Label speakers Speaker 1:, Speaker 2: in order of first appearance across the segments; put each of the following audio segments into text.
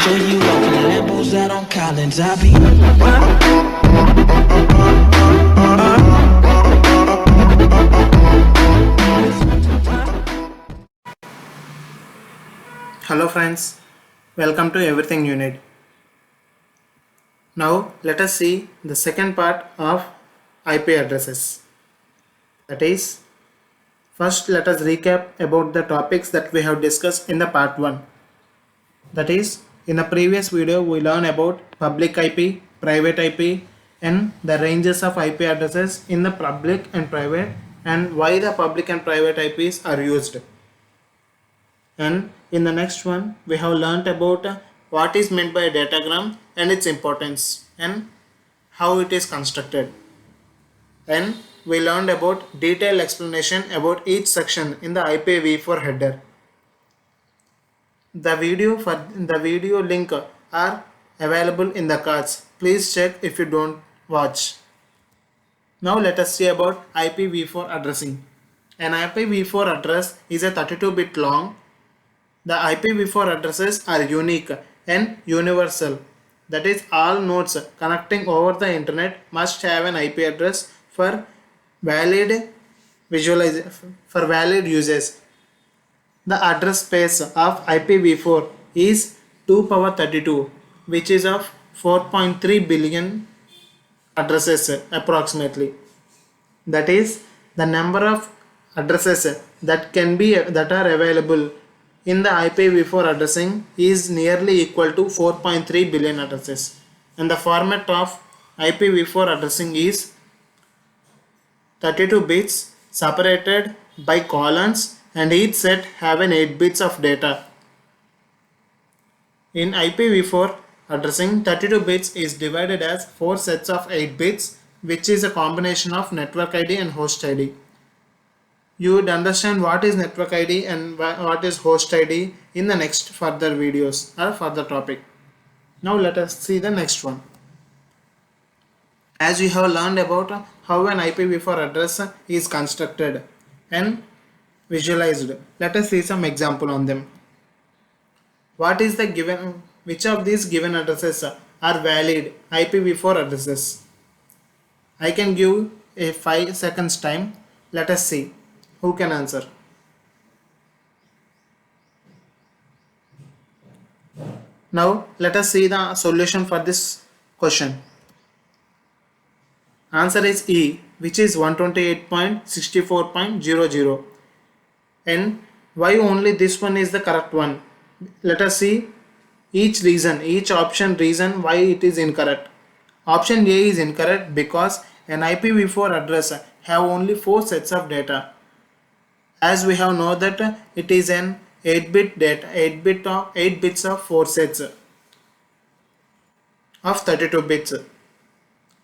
Speaker 1: Show you off in Lambos out on Collins. I be.
Speaker 2: Hello friends, welcome to Everything You Need. Now let us see the second part of IP addresses. That is, first let us recap about the topics that we have discussed in the part 1. That is, in the previous video we learned about public IP, private IP and the ranges of IP addresses in the public and private and why the public and private IPs are used. And in the next one we have learnt about what is meant by a datagram and its importance and how it is constructed, and we learned about detailed explanation about each section in the IPv4 header. The video link are available in the cards. Please check if you don't watch. Now let us see about IPv4 addressing. An IPv4 address is a 32-bit long. The IPv4 addresses are unique and universal. That is, all nodes connecting over the internet must have an IP address for valid uses. The address space of IPv4 is 2 power 32, which is of 4.3 billion addresses approximately. That is, the number of addresses that are available in the IPv4 addressing is nearly equal to 4.3 billion addresses, and the format of IPv4 addressing is 32 bits separated by colons, and each set have an 8 bits of data. In IPv4 addressing, 32 bits is divided as 4 sets of 8 bits, which is a combination of network ID and host ID. You would understand what is network ID and what is host ID in the next further videos or further topic. Now let us see the next one. As we have learned about how an IPv4 address is constructed and visualized, let us see some example on them. Which of these given addresses are valid IPv4 addresses? I can give a 5 seconds time. Let us see who can answer. Now let us see the solution for this question. Answer is E, which is 128.64.00. And why only this one is the correct one? Let us see each option reason why it is incorrect. Option A is incorrect because an IPv4 address have only 4 sets of data. As we have know that it is an 8-bit data, 8 bits of 4 sets of 32 bits.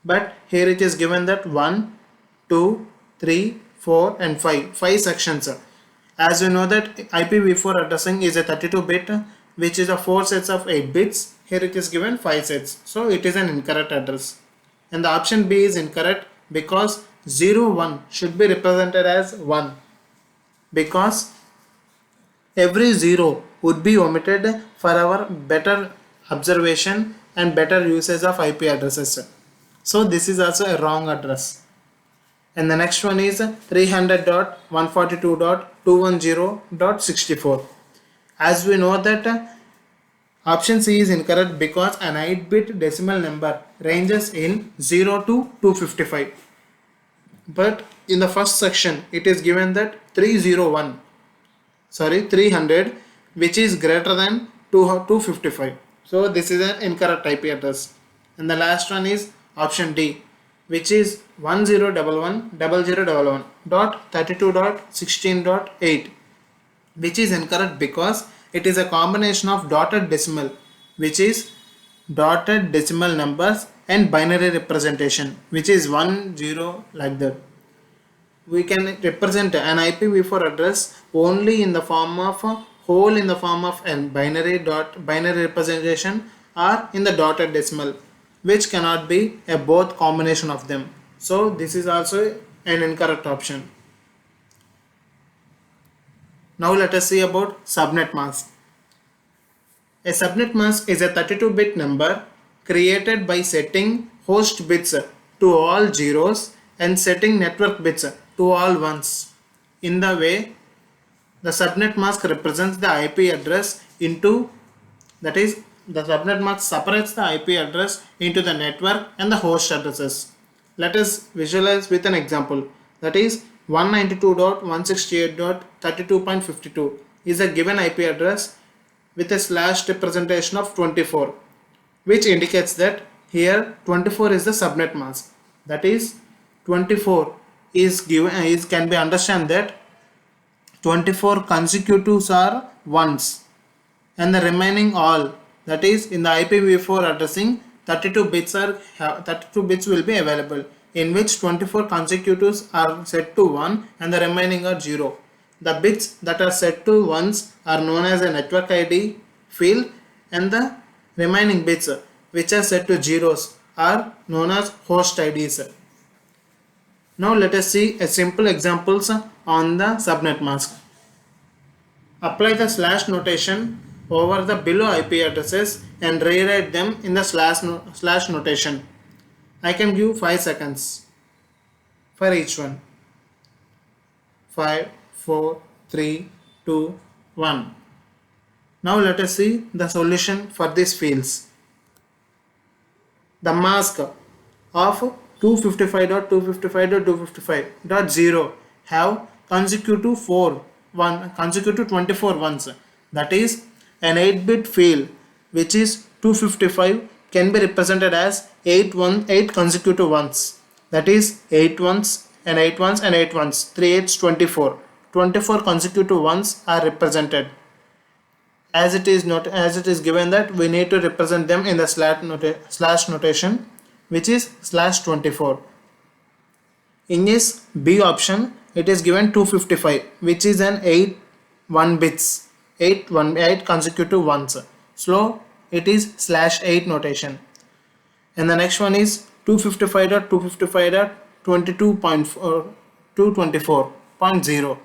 Speaker 2: But here it is given that 1, 2, 3, 4 and 5 sections. As we know that IPv4 addressing is a 32-bit which is a 4 sets of 8 bits. Here it is given 5 sets. So it is an incorrect address. And the option B is incorrect because 0, 1 should be represented as 1. Because every 0 would be omitted for our better observation and better usage of IP addresses. So this is also a wrong address. And the next one is 300.142.210.64. As we know that option C is incorrect because an 8-bit decimal number ranges in 0 to 255. But in the first section it is given that 300 which is greater than 255. So this is an incorrect IP address. And the last one is option D, which is 1011.00.32.16.8, which is incorrect because it is a combination of dotted decimal, which is dotted decimal numbers, and binary representation, which is 10 like that. We can represent an IPv4 address only in the form of a whole in the form of a binary representation or in the dotted decimal, which cannot be a both combination of them. So this is also an incorrect option. Now let us see about subnet mask. A subnet mask is a 32-bit number created by setting host bits to all zeros and setting network bits to all ones. In the way, the subnet mask represents the IP address into, that is, the subnet mask separates the IP address into the network and the host addresses. Let us visualize with an example. That is 192.168.32.52 is a given IP address with a slash representation of 24, which indicates that here 24 is the subnet mask. That is 24 is given is can be understand that 24 consecutives are ones and the remaining all, that is in the IPv4 addressing 32 bits will be available, in which 24 consecutives are set to 1 and the remaining are 0. The bits that are set to ones are known as a network ID field and the remaining bits which are set to zeros are known as host IDs. Now let us see a simple examples on the subnet mask. Apply the slash notation over the below IP addresses and rewrite them in the slash notation. I can give 5 seconds for each one. 5, 4, 3, 2, 1. Now let us see the solution for these fields. The mask of 255.255.255.0 have consecutive 24 ones. That is, an 8-bit field which is 255 can be represented as 8 consecutive ones. That is 8 ones and 8 ones and 8 ones. 3 8s 24. 24 consecutive ones are represented. As it is given that we need to represent them in the slash notation, which is slash 24. In this B option, it is given 255, which is an 8 consecutive ones. So it is slash 8 notation. And the next one is 255.255.22.4.0,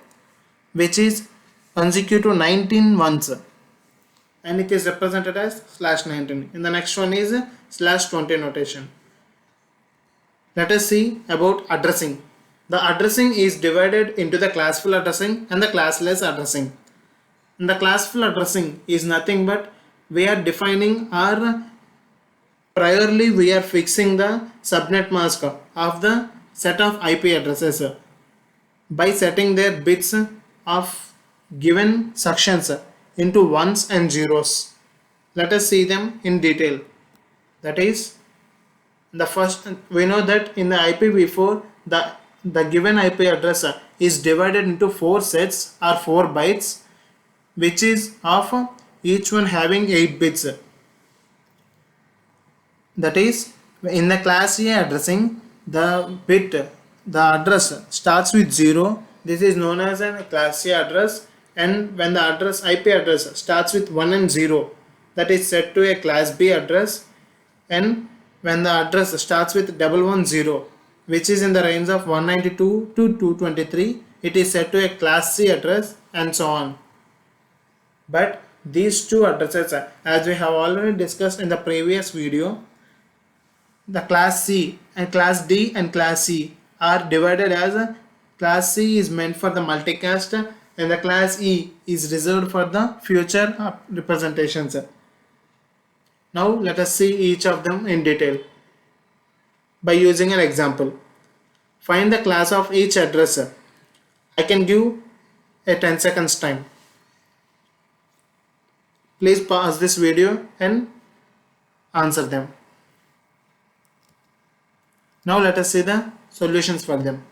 Speaker 2: which is consecutive 19 ones, and it is represented as slash 19. And the next one is slash 20 notation. Let us see about addressing. The addressing is divided into the classful addressing and the classless addressing. And the classful addressing is nothing but we are defining our priorly we are fixing the subnet mask of the set of IP addresses by setting their bits of given sections into ones and zeros. Let us see them in detail. That is, the first, we know that in the IPv4 the given IP address is divided into 4 sets or 4 bytes, which is of each one having 8 bits. That is, in the class A addressing, the address starts with 0. This is known as a class A address, and when the IP address starts with 1 and 0, that is set to a class B address, and when the address starts with 110, which is in the range of 192 to 223, it is set to a class C address, and so on. But these two addresses, as we have already discussed in the previous video, the class C and class D and class C are divided as class C is meant for the multicast and the class E is reserved for the future representations. Now let us see each of them in detail by using an example. Find the class of each address. I can give a 10 seconds time. Please pause this video and answer them. Now let us see the solutions for them.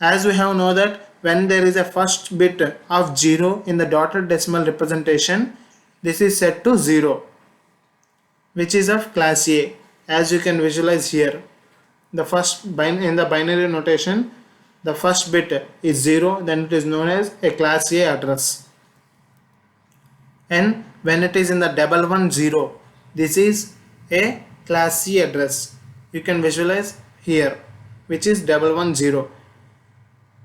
Speaker 2: As we have know that when there is a first bit of 0 in the dotted decimal representation, this is set to 0, which is of class A, as you can visualize here. The first in the binary notation, the first bit is 0, then it is known as a class A address. And when it is in the 110, this is a class C address. You can visualize here, which is 110.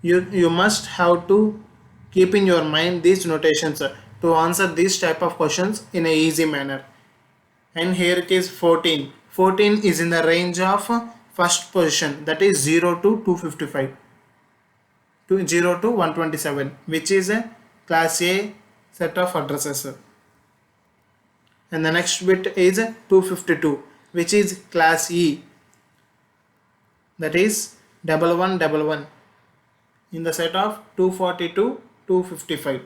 Speaker 2: You must have to keep in your mind these notations to to answer these type of questions in a easy manner. And here it is 14. 14 is in the range of first position, that is 0 to 255 to 0 to 127, which is a class A set of addresses. And the next bit is 252, which is class E, that is 1111 in the set of 240 to 255.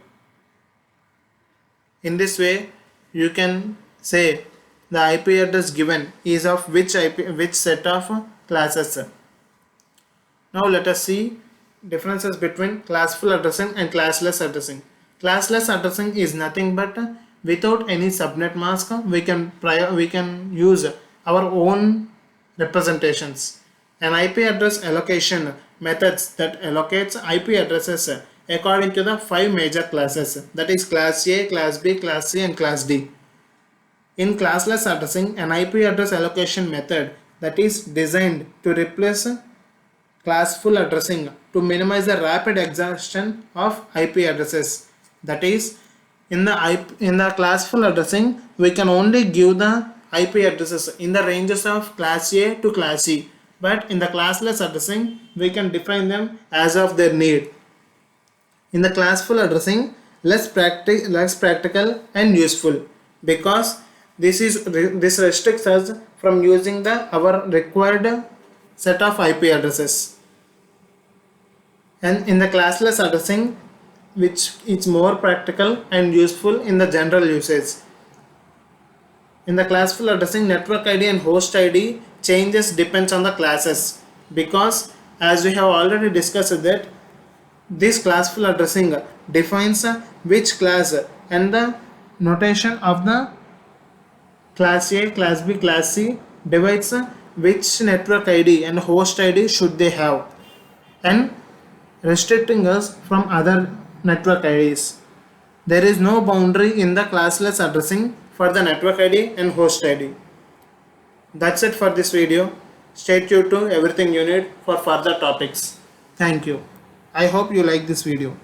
Speaker 2: In this way you can say the IP address given is of which set of classes. Now let us see differences between classful addressing and classless addressing. Classless addressing is nothing but without any subnet mask we can use our own representations. An IP address allocation methods that allocates IP addresses according to the 5 major classes, that is class A, class B, class C and class D. In classless addressing, an IP address allocation method that is designed to replace classful addressing to minimize the rapid exhaustion of IP addresses. That is, in the classful addressing, we can only give the IP addresses in the ranges of class A to class C, but in the classless addressing, we can define them as of their need. In the classful addressing, less practical and useful, because this restricts us from using our required set of IP addresses. And in the classless addressing, which is more practical and useful in the general usage. In the classful addressing, network ID and host ID changes depends on the classes, because as we have already discussed that this classful addressing defines which class and the notation of the class A, class B, class C divides which network ID and host ID should they have, and restricting us from other network IDs. There is no boundary in the classless addressing for the network ID and host ID. That's it for this video. Stay tuned to everything you need for further topics. Thank you. I hope you like this video.